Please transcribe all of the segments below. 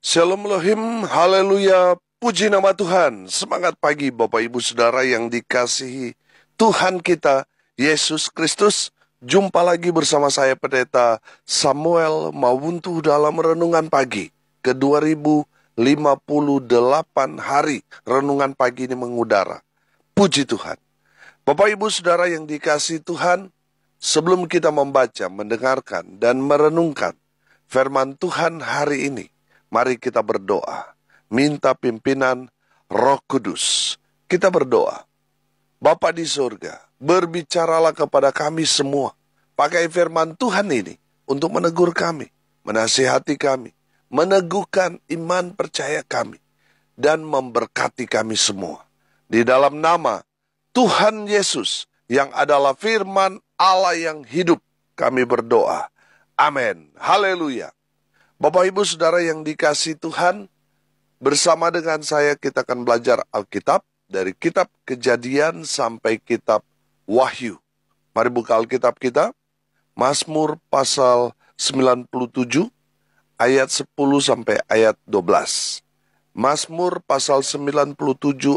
Shalom Elohim, haleluya, puji nama Tuhan. Semangat pagi Bapak Ibu Saudara yang dikasihi Tuhan kita, Yesus Kristus. Jumpa lagi bersama saya Pendeta Samuel Mawuntu dalam Renungan Pagi ke 2058 hari Renungan Pagi ini mengudara. Puji Tuhan. Bapak Ibu Saudara yang dikasihi Tuhan, sebelum kita membaca, mendengarkan, dan merenungkan firman Tuhan hari ini, mari kita berdoa, minta pimpinan Roh Kudus. Kita berdoa. Bapa di surga, berbicaralah kepada kami semua. Pakai firman Tuhan ini untuk menegur kami, menasihati kami, meneguhkan iman percaya kami, dan memberkati kami semua. Di dalam nama Tuhan Yesus yang adalah firman Allah yang hidup, kami berdoa. Amin. Haleluya. Bapak Ibu Saudara yang dikasihi Tuhan, bersama dengan saya kita akan belajar Alkitab dari kitab Kejadian sampai kitab Wahyu. Mari buka Alkitab kita, Mazmur pasal 97 ayat 10 sampai ayat 12. Mazmur pasal 97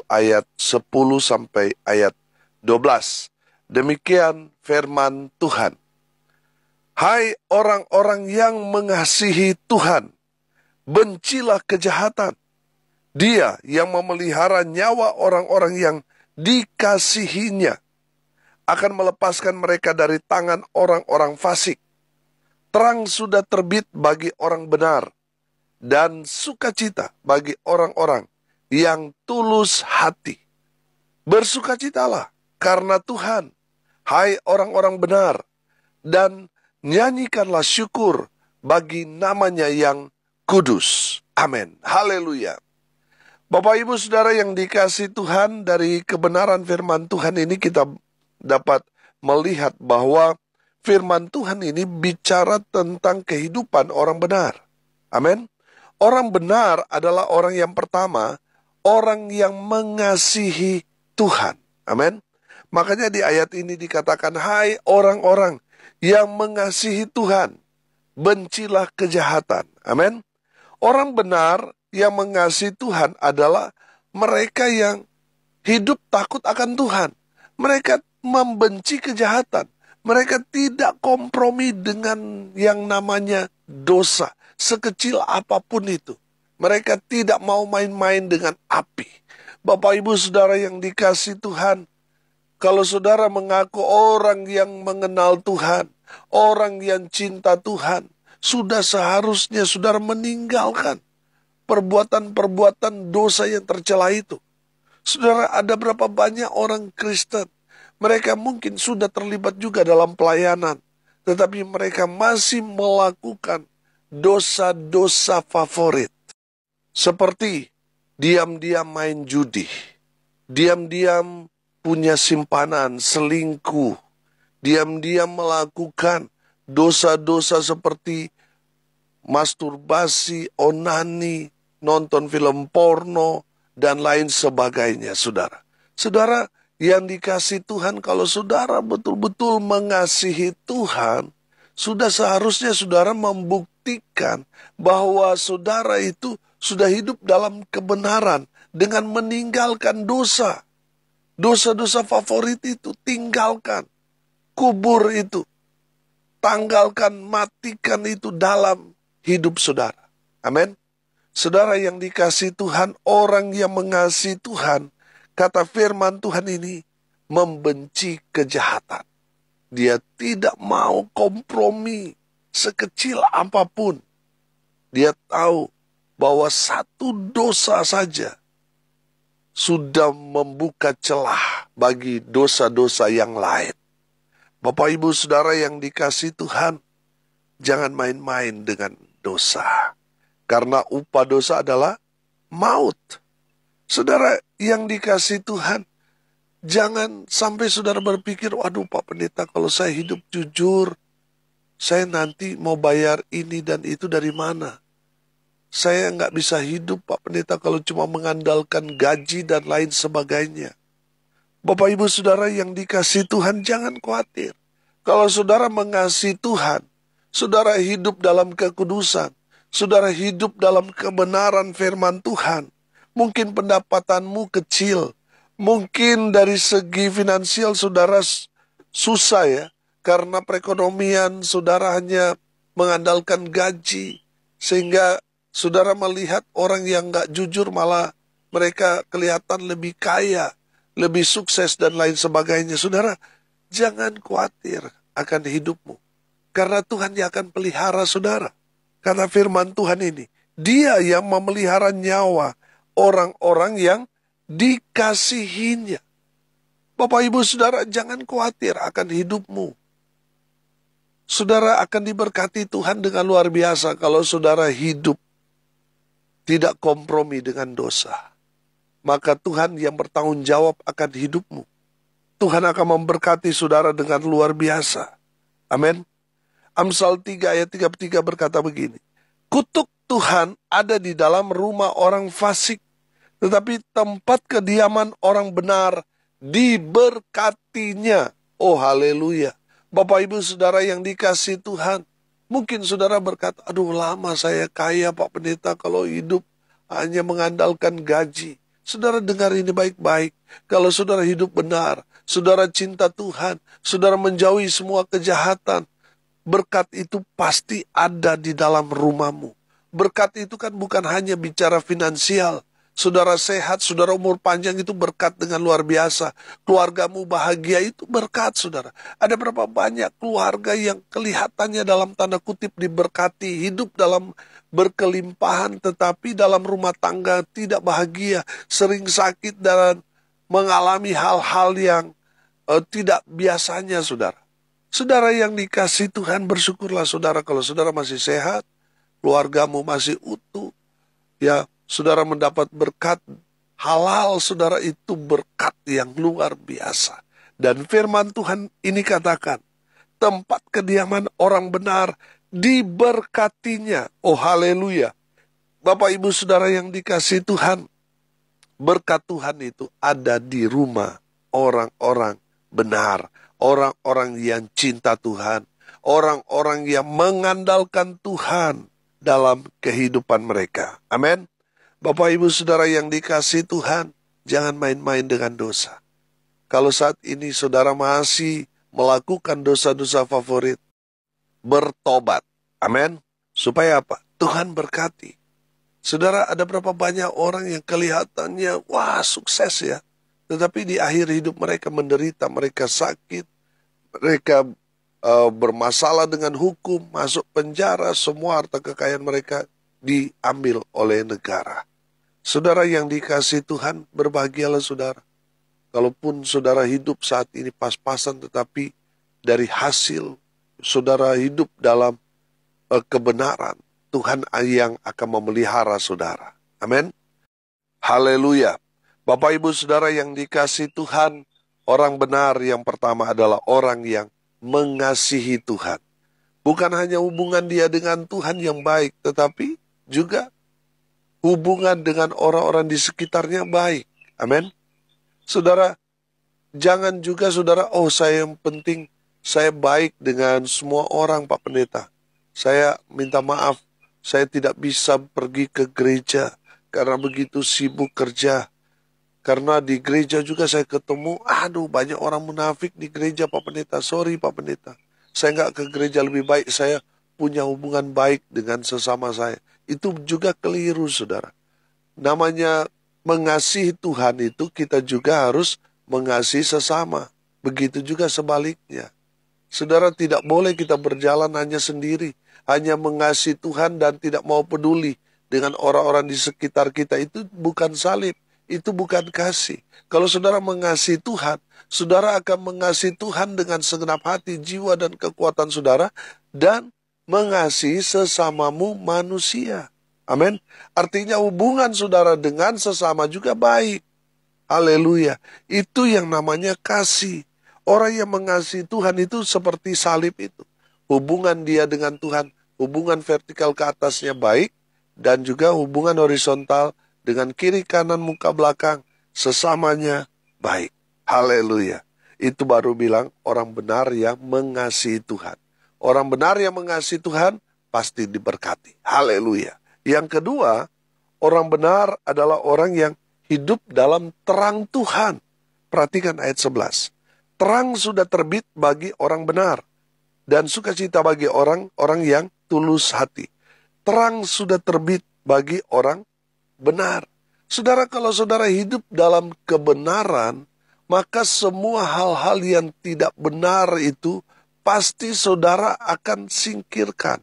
ayat 10 sampai ayat 12. Demikian firman Tuhan. Hai orang-orang yang mengasihi Tuhan, bencilah kejahatan. Dia yang memelihara nyawa orang-orang yang dikasihinya akan melepaskan mereka dari tangan orang-orang fasik. Terang sudah terbit bagi orang benar, dan sukacita bagi orang-orang yang tulus hati. Bersukacitalah karena Tuhan, hai orang-orang benar, dan nyanyikanlah syukur bagi namanya yang kudus. Amin. Haleluya. Bapak Ibu Saudara yang dikasihi Tuhan, dari kebenaran firman Tuhan ini kita dapat melihat bahwa firman Tuhan ini bicara tentang kehidupan orang benar. Amin. Orang benar adalah orang yang pertama, orang yang mengasihi Tuhan. Amin. Makanya di ayat ini dikatakan, hai orang-orang yang mengasihi Tuhan, bencilah kejahatan. Amin. Orang benar yang mengasihi Tuhan adalah mereka yang hidup takut akan Tuhan. Mereka membenci kejahatan. Mereka tidak kompromi dengan yang namanya dosa, sekecil apapun itu. Mereka tidak mau main-main dengan api. Bapak Ibu Saudara yang dikasihi Tuhan, kalau saudara mengaku orang yang mengenal Tuhan, orang yang cinta Tuhan, sudah seharusnya saudara meninggalkan perbuatan-perbuatan dosa yang tercela itu. Saudara, ada berapa banyak orang Kristen, mereka mungkin sudah terlibat juga dalam pelayanan, tetapi mereka masih melakukan dosa-dosa favorit. Seperti diam-diam main judi, diam-diam punya simpanan, selingkuh, diam-diam melakukan dosa-dosa seperti masturbasi, onani, nonton film porno, dan lain sebagainya, saudara. Saudara yang dikasihi Tuhan, kalau saudara betul-betul mengasihi Tuhan, sudah seharusnya saudara membuktikan bahwa saudara itu sudah hidup dalam kebenaran dengan meninggalkan dosa. Dosa-dosa favorit itu tinggalkan. Kubur itu. Tanggalkan, matikan itu dalam hidup saudara. Amin. Saudara yang dikasihi Tuhan, orang yang mengasihi Tuhan, kata firman Tuhan ini, membenci kejahatan. Dia tidak mau kompromi sekecil apapun. Dia tahu bahwa satu dosa saja sudah membuka celah bagi dosa-dosa yang lain. Bapak Ibu Saudara yang dikasihi Tuhan, jangan main-main dengan dosa. Karena upah dosa adalah maut. Saudara yang dikasihi Tuhan, jangan sampai saudara berpikir, waduh Pak Pendeta, kalau saya hidup jujur, saya nanti mau bayar ini dan itu dari mana? Saya nggak bisa hidup Pak Pendeta kalau cuma mengandalkan gaji dan lain sebagainya. Bapak Ibu Saudara yang dikasihi Tuhan, jangan khawatir. Kalau saudara mengasihi Tuhan, saudara hidup dalam kekudusan, saudara hidup dalam kebenaran firman Tuhan. Mungkin pendapatanmu kecil, mungkin dari segi finansial saudara susah ya, karena perekonomian saudara hanya mengandalkan gaji, sehingga saudara melihat orang yang gak jujur malah mereka kelihatan lebih kaya, lebih sukses dan lain sebagainya. Saudara, jangan khawatir akan hidupmu, karena Tuhan yang akan pelihara saudara. Karena firman Tuhan ini, Dia yang memelihara nyawa orang-orang yang dikasihinya. Bapak ibu saudara, jangan khawatir akan hidupmu. Saudara akan diberkati Tuhan dengan luar biasa kalau saudara hidup tidak kompromi dengan dosa. Maka Tuhan yang bertanggung jawab akan hidupmu. Tuhan akan memberkati saudara dengan luar biasa. Amin. Amsal 3 ayat 33 berkata begini, kutuk Tuhan ada di dalam rumah orang fasik, tetapi tempat kediaman orang benar diberkatinya. Oh haleluya. Bapak ibu saudara yang dikasihi Tuhan, mungkin saudara berkata, aduh lama saya kaya Pak Pendeta kalau hidup hanya mengandalkan gaji. Saudara dengar ini baik-baik. Kalau saudara hidup benar, saudara cinta Tuhan, saudara menjauhi semua kejahatan, berkat itu pasti ada di dalam rumahmu. Berkat itu kan bukan hanya bicara finansial. Saudara sehat, saudara umur panjang itu berkat dengan luar biasa. Keluargamu bahagia itu berkat saudara. Ada berapa banyak keluarga yang kelihatannya dalam tanda kutip diberkati, hidup dalam berkelimpahan, tetapi dalam rumah tangga tidak bahagia, sering sakit dan mengalami hal-hal yang tidak biasanya saudara. Saudara yang dikasihi Tuhan, bersyukurlah saudara kalau saudara masih sehat, keluargamu masih utuh, ya saudara mendapat berkat halal, saudara itu berkat yang luar biasa. Dan firman Tuhan ini katakan, tempat kediaman orang benar diberkatinya. Oh haleluya. Bapak ibu saudara yang dikasihi Tuhan, berkat Tuhan itu ada di rumah orang-orang benar. Orang-orang yang cinta Tuhan, orang-orang yang mengandalkan Tuhan dalam kehidupan mereka. Amin. Bapak ibu saudara yang dikasihi Tuhan, jangan main-main dengan dosa. Kalau saat ini saudara masih melakukan dosa-dosa favorit, bertobat. Amin. Supaya apa? Tuhan berkati. Saudara, ada berapa banyak orang yang kelihatannya, wah sukses ya. Tetapi di akhir hidup mereka menderita, mereka sakit, mereka bermasalah dengan hukum, masuk penjara, semua harta kekayaan mereka diambil oleh negara. Saudara yang dikasihi Tuhan, berbahagialah saudara. Kalaupun saudara hidup saat ini pas-pasan, tetapi dari hasil saudara hidup dalam kebenaran, Tuhan yang akan memelihara saudara. Amin. Haleluya. Bapak ibu saudara yang dikasihi Tuhan, orang benar yang pertama adalah orang yang mengasihi Tuhan. Bukan hanya hubungan dia dengan Tuhan yang baik, tetapi juga hubungan dengan orang-orang di sekitarnya baik. Amin. Saudara, jangan juga saudara, oh saya yang penting saya baik dengan semua orang Pak Pendeta. Saya minta maaf, saya tidak bisa pergi ke gereja karena begitu sibuk kerja. Karena di gereja juga saya ketemu, aduh banyak orang munafik di gereja Pak Pendeta. Sorry Pak Pendeta, saya nggak ke gereja, lebih baik saya punya hubungan baik dengan sesama saya. Itu juga keliru saudara. Namanya mengasihi Tuhan itu kita juga harus mengasihi sesama. Begitu juga sebaliknya. Saudara, tidak boleh kita berjalan hanya sendiri, hanya mengasihi Tuhan dan tidak mau peduli dengan orang-orang di sekitar kita. Itu bukan salib. Itu bukan kasih. Kalau saudara mengasihi Tuhan, saudara akan mengasihi Tuhan dengan segenap hati, jiwa, dan kekuatan saudara, dan mengasihi sesamamu manusia. Amin. Artinya hubungan saudara dengan sesama juga baik. Haleluya. Itu yang namanya kasih. Orang yang mengasihi Tuhan itu seperti salib itu. Hubungan dia dengan Tuhan, hubungan vertikal ke atasnya baik, dan juga hubungan horizontal dengan kiri kanan muka belakang sesamanya baik. Haleluya. Itu baru bilang orang benar yang mengasihi Tuhan. Orang benar yang mengasihi Tuhan pasti diberkati. Haleluya. Yang kedua, orang benar adalah orang yang hidup dalam terang Tuhan. Perhatikan ayat 11. Terang sudah terbit bagi orang benar, dan sukacita bagi orang-orang yang tulus hati. Terang sudah terbit bagi orang benar. Saudara, kalau saudara hidup dalam kebenaran, maka semua hal-hal yang tidak benar itu pasti saudara akan singkirkan.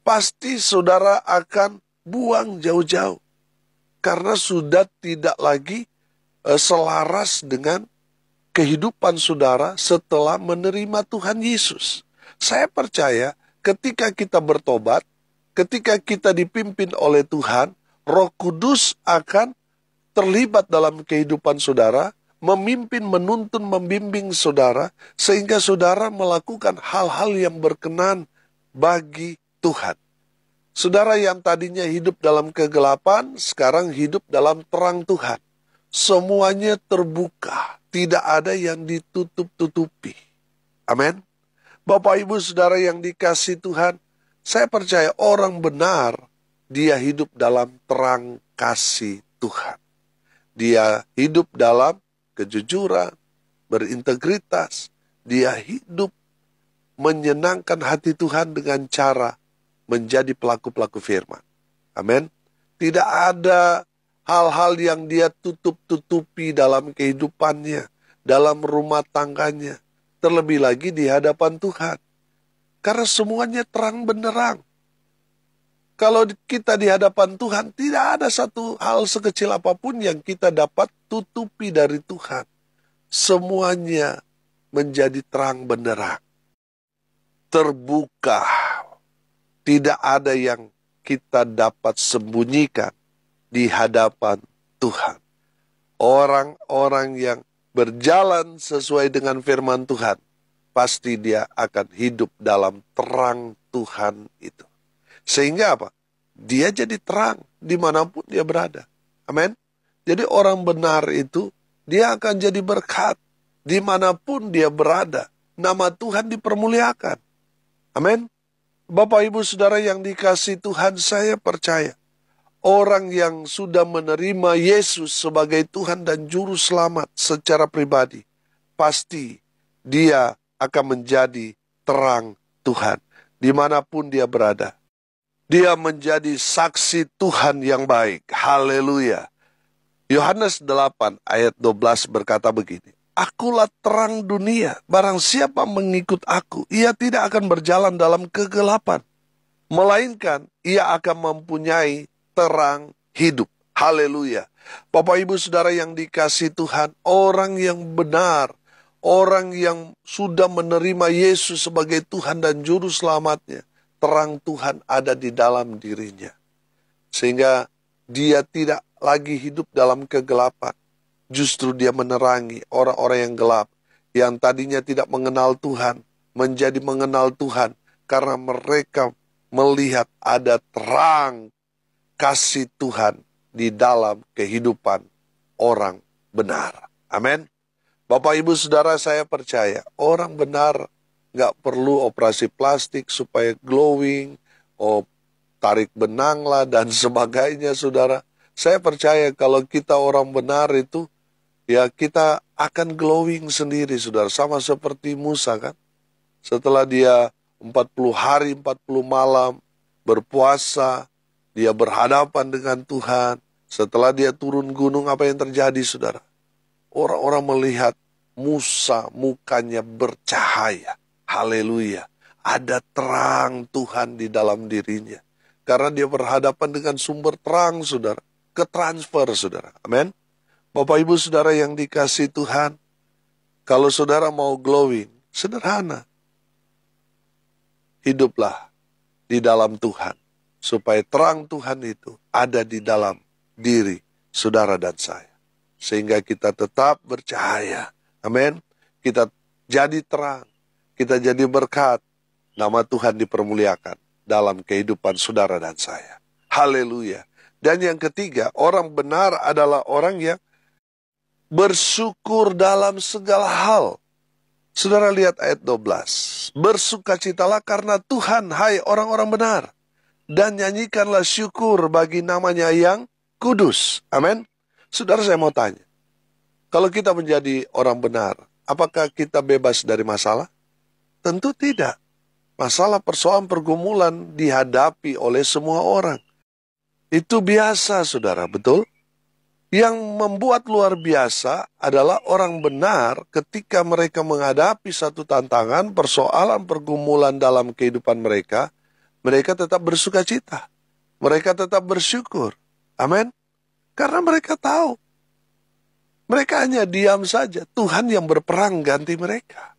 Pasti saudara akan buang jauh-jauh. Karena sudah tidak lagi selaras dengan kehidupan saudara setelah menerima Tuhan Yesus. Saya percaya ketika kita bertobat, ketika kita dipimpin oleh Tuhan, Roh Kudus akan terlibat dalam kehidupan saudara, memimpin, menuntun, membimbing saudara, sehingga saudara melakukan hal-hal yang berkenan bagi Tuhan. Saudara yang tadinya hidup dalam kegelapan, sekarang hidup dalam terang Tuhan. Semuanya terbuka, tidak ada yang ditutup-tutupi. Amin. Bapak Ibu Saudara yang dikasihi Tuhan, saya percaya orang benar, dia hidup dalam terang kasih Tuhan. Dia hidup dalam kejujuran, berintegritas. Dia hidup menyenangkan hati Tuhan dengan cara menjadi pelaku-pelaku firman. Amin. Tidak ada hal-hal yang dia tutup-tutupi dalam kehidupannya, dalam rumah tangganya, terlebih lagi di hadapan Tuhan. Karena semuanya terang benderang. Kalau kita di hadapan Tuhan, tidak ada satu hal sekecil apapun yang kita dapat tutupi dari Tuhan. Semuanya menjadi terang benderang. Terbuka. Tidak ada yang kita dapat sembunyikan di hadapan Tuhan. Orang-orang yang berjalan sesuai dengan firman Tuhan, pasti dia akan hidup dalam terang Tuhan itu. Sehingga apa? Dia jadi terang dimanapun dia berada. Amin. Jadi orang benar itu, dia akan jadi berkat dimanapun dia berada. Nama Tuhan dipermuliakan. Amin. Bapak Ibu Saudara yang dikasihi Tuhan, saya percaya orang yang sudah menerima Yesus sebagai Tuhan dan Juru Selamat secara pribadi, pasti dia akan menjadi terang Tuhan dimanapun dia berada. Dia menjadi saksi Tuhan yang baik. Haleluya. Yohanes 8 ayat 12 berkata begini. Akulah terang dunia, barang siapa mengikut aku, ia tidak akan berjalan dalam kegelapan, melainkan ia akan mempunyai terang hidup. Haleluya. Bapak Ibu Saudara yang dikasihi Tuhan, orang yang benar, orang yang sudah menerima Yesus sebagai Tuhan dan Juru Selamatnya, terang Tuhan ada di dalam dirinya. Sehingga dia tidak lagi hidup dalam kegelapan. Justru dia menerangi orang-orang yang gelap, yang tadinya tidak mengenal Tuhan, menjadi mengenal Tuhan, karena mereka melihat ada terang kasih Tuhan di dalam kehidupan orang benar. Amin. Bapak Ibu Saudara, saya percaya orang benar gak perlu operasi plastik supaya glowing, tarik benang lah dan sebagainya, saudara. Saya percaya kalau kita orang benar itu, ya kita akan glowing sendiri, saudara. Sama seperti Musa kan. Setelah dia 40 hari, 40 malam berpuasa, dia berhadapan dengan Tuhan. Setelah dia turun gunung, apa yang terjadi, saudara? Orang-orang melihat Musa mukanya bercahaya. Haleluya. Ada terang Tuhan di dalam dirinya. Karena dia berhadapan dengan sumber terang, saudara. Ketransfer, saudara. Amin. Bapak Ibu Saudara yang dikasihi Tuhan, kalau saudara mau glowing, sederhana. Hiduplah di dalam Tuhan, supaya terang Tuhan itu ada di dalam diri saudara dan saya. Sehingga kita tetap bercahaya. Amin. Kita jadi terang, kita jadi berkat, nama Tuhan dipermuliakan dalam kehidupan saudara dan saya. Haleluya. Dan yang ketiga, orang benar adalah orang yang bersyukur dalam segala hal. Saudara lihat ayat 12. Bersukacitalah karena Tuhan, hai orang-orang benar. Dan nyanyikanlah syukur bagi namanya yang kudus. Amin. Saudara, saya mau tanya. Kalau kita menjadi orang benar, apakah kita bebas dari masalah? Tentu tidak. Masalah, persoalan, pergumulan dihadapi oleh semua orang. Itu biasa, saudara, betul? Yang membuat luar biasa adalah orang benar ketika mereka menghadapi satu tantangan, persoalan, pergumulan dalam kehidupan mereka, mereka tetap bersuka cita. Mereka tetap bersyukur. Amin. Karena mereka tahu. Mereka hanya diam saja. Tuhan yang berperang ganti mereka.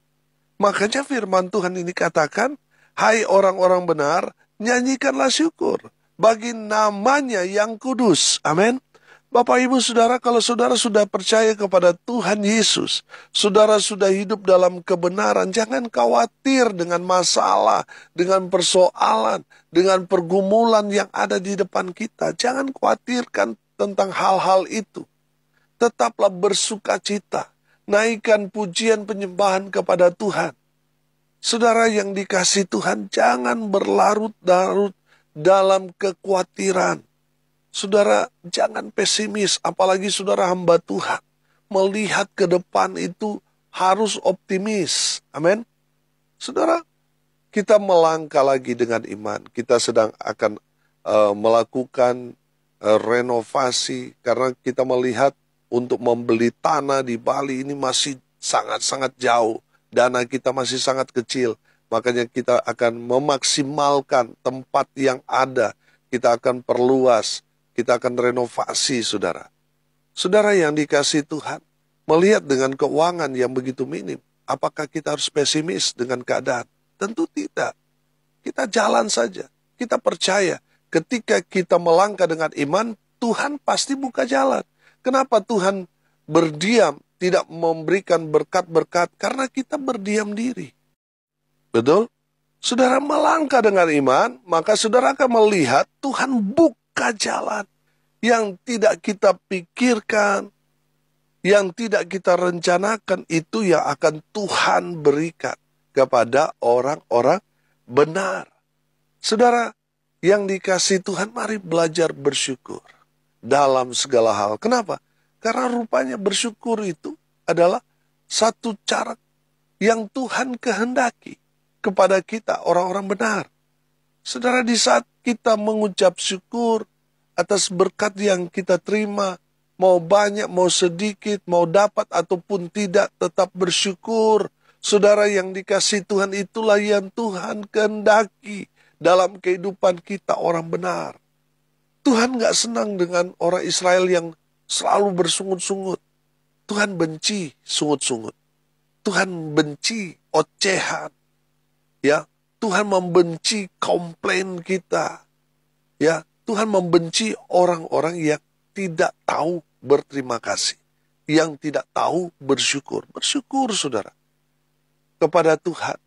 Makanya firman Tuhan ini katakan, hai orang-orang benar, nyanyikanlah syukur bagi namanya yang kudus. Amin. Bapak, Ibu, Saudara, kalau saudara sudah percaya kepada Tuhan Yesus, saudara sudah hidup dalam kebenaran, jangan khawatir dengan masalah, dengan persoalan, dengan pergumulan yang ada di depan kita. Jangan khawatirkan tentang hal-hal itu. Tetaplah bersuka cita, naikkan pujian penyembahan kepada Tuhan. Saudara yang dikasihi Tuhan, jangan berlarut-larut dalam kekhawatiran. Saudara, jangan pesimis, apalagi saudara hamba Tuhan. Melihat ke depan itu harus optimis. Amin. Saudara, kita melangkah lagi dengan iman. Kita sedang akan melakukan renovasi karena kita melihat untuk membeli tanah di Bali ini masih sangat-sangat jauh. Dana kita masih sangat kecil. Makanya kita akan memaksimalkan tempat yang ada. Kita akan perluas. Kita akan renovasi, saudara. Saudara yang dikasihi Tuhan, melihat dengan keuangan yang begitu minim, apakah kita harus pesimis dengan keadaan? Tentu tidak. Kita jalan saja. Kita percaya ketika kita melangkah dengan iman, Tuhan pasti buka jalan. Kenapa Tuhan berdiam, tidak memberikan berkat-berkat? Karena kita berdiam diri. Betul? Saudara melangkah dengan iman, maka saudara akan melihat Tuhan buka jalan yang tidak kita pikirkan, yang tidak kita rencanakan, itu yang akan Tuhan berikan kepada orang-orang benar. Saudara yang dikasihi Tuhan, mari belajar bersyukur dalam segala hal. Kenapa? Karena rupanya bersyukur itu adalah satu cara yang Tuhan kehendaki kepada kita, orang-orang benar. Saudara, di saat kita mengucap syukur atas berkat yang kita terima, mau banyak, mau sedikit, mau dapat ataupun tidak, tetap bersyukur. Saudara yang dikasihi Tuhan, itulah yang Tuhan kehendaki dalam kehidupan kita, orang benar. Tuhan gak senang dengan orang Israel yang selalu bersungut-sungut. Tuhan benci sungut-sungut. Tuhan benci ocehan. Ya, Tuhan membenci komplain kita. Ya, Tuhan membenci orang-orang yang tidak tahu berterima kasih. Yang tidak tahu bersyukur. Bersyukur, saudara, kepada Tuhan.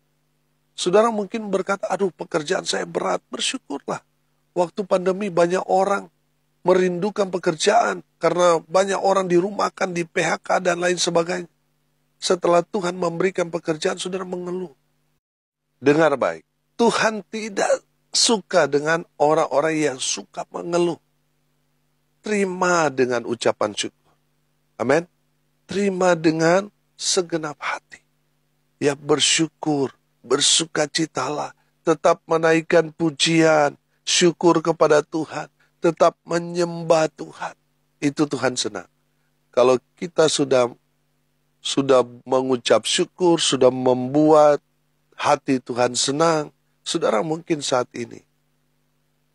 Saudara mungkin berkata, aduh pekerjaan saya berat. Bersyukurlah. Waktu pandemi banyak orang merindukan pekerjaan. Karena banyak orang dirumahkan, di PHK dan lain sebagainya. Setelah Tuhan memberikan pekerjaan, saudara mengeluh. Dengar baik, Tuhan tidak suka dengan orang-orang yang suka mengeluh. Terima dengan ucapan syukur. Amin. Terima dengan segenap hati. Ya, bersyukur, bersukacitalah, tetap menaikkan pujian, syukur kepada Tuhan, tetap menyembah Tuhan. Itu Tuhan senang. Kalau kita sudah mengucap syukur, sudah membuat hati Tuhan senang, saudara mungkin saat ini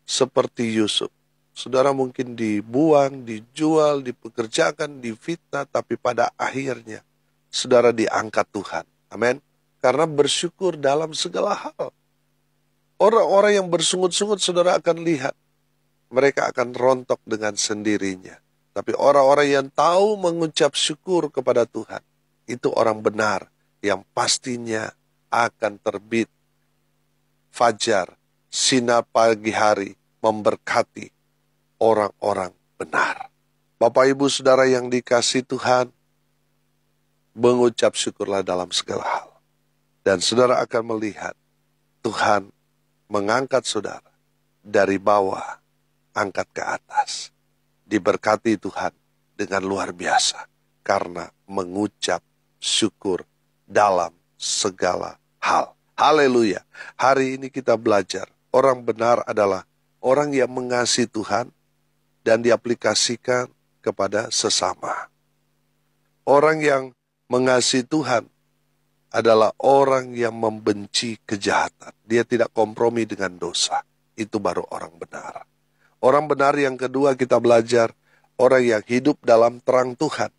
seperti Yusuf. Saudara mungkin dibuang, dijual, dipekerjakan, difitnah, tapi pada akhirnya saudara diangkat Tuhan. Amin. Karena bersyukur dalam segala hal. Orang-orang yang bersungut-sungut, saudara akan lihat, mereka akan rontok dengan sendirinya. Tapi orang-orang yang tahu mengucap syukur kepada Tuhan, itu orang benar yang pastinya akan terbit fajar, sinar pagi hari memberkati orang-orang benar. Bapak, Ibu, Saudara yang dikasihi Tuhan, mengucap syukurlah dalam segala hal. Dan saudara akan melihat Tuhan mengangkat saudara dari bawah, angkat ke atas. Diberkati Tuhan dengan luar biasa karena mengucap syukur dalam segala hal. Haleluya. Hari ini kita belajar, orang benar adalah orang yang mengasihi Tuhan dan diaplikasikan kepada sesama. Orang yang mengasihi Tuhan adalah orang yang membenci kejahatan. Dia tidak kompromi dengan dosa. Itu baru orang benar. Orang benar yang kedua kita belajar, orang yang hidup dalam terang Tuhan.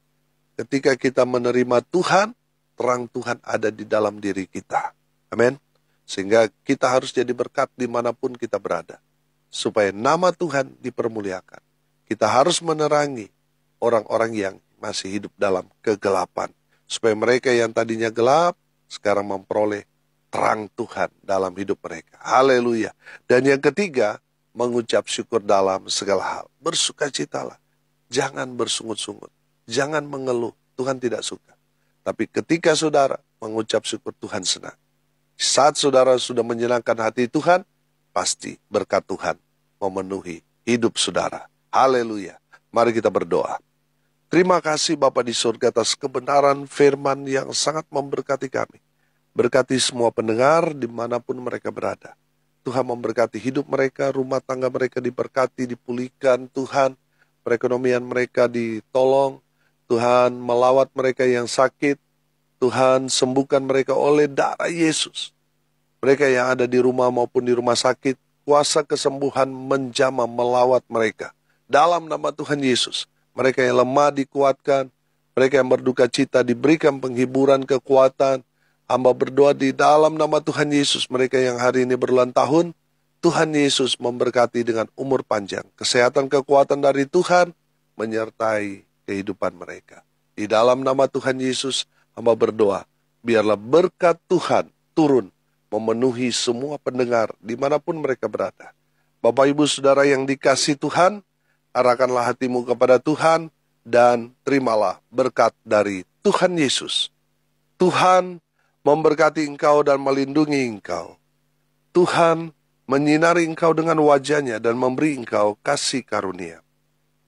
Ketika kita menerima Tuhan, terang Tuhan ada di dalam diri kita. Amin. Sehingga kita harus jadi berkat dimanapun kita berada. Supaya nama Tuhan dipermuliakan. Kita harus menerangi orang-orang yang masih hidup dalam kegelapan. Supaya mereka yang tadinya gelap, sekarang memperoleh terang Tuhan dalam hidup mereka. Haleluya. Dan yang ketiga, mengucap syukur dalam segala hal. Bersukacitalah. Jangan bersungut-sungut. Jangan mengeluh. Tuhan tidak suka. Tapi ketika saudara mengucap syukur, Tuhan senang. Saat saudara sudah menyenangkan hati Tuhan, pasti berkat Tuhan memenuhi hidup saudara. Haleluya. Mari kita berdoa. Terima kasih Bapa di surga atas kebenaran firman yang sangat memberkati kami. Berkati semua pendengar dimanapun mereka berada. Tuhan memberkati hidup mereka, rumah tangga mereka diberkati, dipulihkan Tuhan. Perekonomian mereka ditolong. Tuhan melawat mereka yang sakit. Tuhan sembuhkan mereka oleh darah Yesus. Mereka yang ada di rumah maupun di rumah sakit, kuasa kesembuhan menjamah melawat mereka. Dalam nama Tuhan Yesus. Mereka yang lemah dikuatkan, mereka yang berduka cita diberikan penghiburan, kekuatan. Hamba berdoa di dalam nama Tuhan Yesus, mereka yang hari ini berulang tahun, Tuhan Yesus memberkati dengan umur panjang, kesehatan, kekuatan dari Tuhan, menyertai kehidupan mereka. Di dalam nama Tuhan Yesus, hamba berdoa, biarlah berkat Tuhan turun, memenuhi semua pendengar, dimanapun mereka berada. Bapak, Ibu, Saudara yang dikasihi Tuhan, arahkanlah hatimu kepada Tuhan dan terimalah berkat dari Tuhan Yesus. Tuhan memberkati engkau dan melindungi engkau. Tuhan menyinari engkau dengan wajah-Nya dan memberi engkau kasih karunia.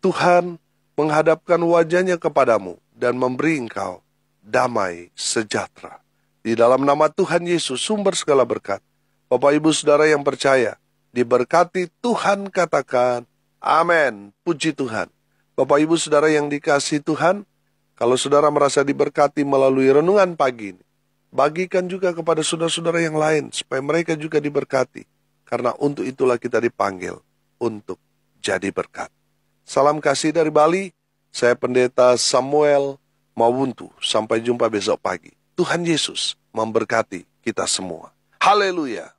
Tuhan menghadapkan wajah-Nya kepadamu dan memberi engkau damai sejahtera. Di dalam nama Tuhan Yesus, sumber segala berkat. Bapak, Ibu, Saudara yang percaya, diberkati Tuhan, katakan amin. Puji Tuhan. Bapak, Ibu, Saudara yang dikasihi Tuhan, kalau saudara merasa diberkati melalui renungan pagi ini, bagikan juga kepada saudara-saudara yang lain, supaya mereka juga diberkati. Karena untuk itulah kita dipanggil untuk jadi berkat. Salam kasih dari Bali, saya Pendeta Samuel Mawuntu. Sampai jumpa besok pagi. Tuhan Yesus memberkati kita semua. Haleluya.